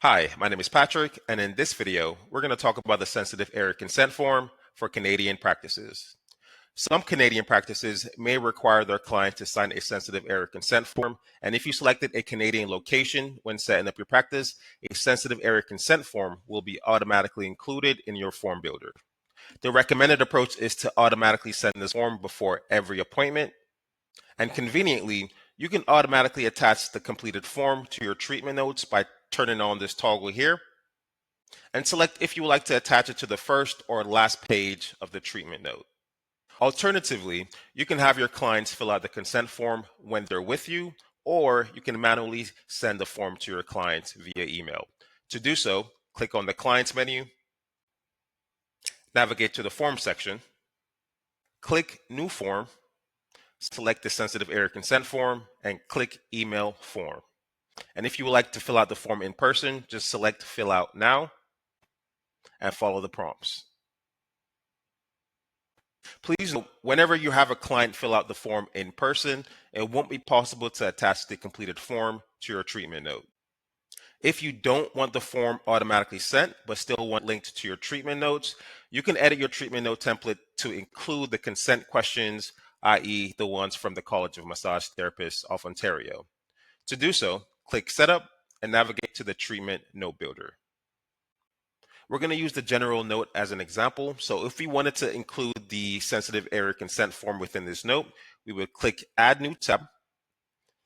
Hi, my name is Patrick, and in this video, we're going to talk about the sensitive area consent form for Canadian practices. Some Canadian practices may require their client to sign a sensitive area consent form, and if you selected a Canadian location when setting up your practice, a sensitive area consent form will be automatically included in your form builder. The recommended approach is to automatically send this form before every appointment, and conveniently, you can automatically attach the completed form to your treatment notes by turning on this toggle here and select if you would like to attach it to the first or last page of the treatment note. Alternatively, you can have your clients fill out the consent form when they're with you, or you can manually send the form to your clients via email. To do so, click on the Clients menu, navigate to the Form section, click New Form, select the sensitive area consent form, and click Email Form. And if you would like to fill out the form in person, just select Fill Out Now and follow the prompts. Please note, whenever you have a client fill out the form in person, it won't be possible to attach the completed form to your treatment note. If you don't want the form automatically sent, but still want linked to your treatment notes, you can edit your treatment note template to include the consent questions, i.e. the ones from the College of Massage Therapists of Ontario. To do so, click Setup and navigate to the Treatment Note Builder. We're going to use the general note as an example. So if we wanted to include the sensitive area consent form within this note, we would click Add New Tab,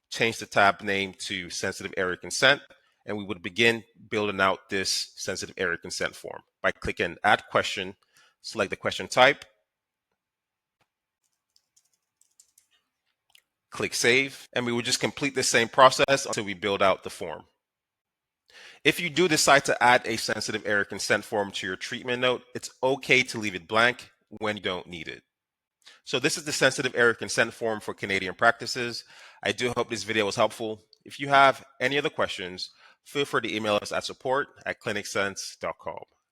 change the tab name to Sensitive Area Consent, and we would begin building out this sensitive area consent form by clicking Add Question, select the question type, click Save, and we would just complete the same process until we build out the form. If you do decide to add a sensitive area consent form to your treatment note, it's okay to leave it blank when you don't need it. So this is the sensitive area consent form for Canadian practices. I do hope this video was helpful. If you have any other questions, feel free to email us at support@clinicsense.com.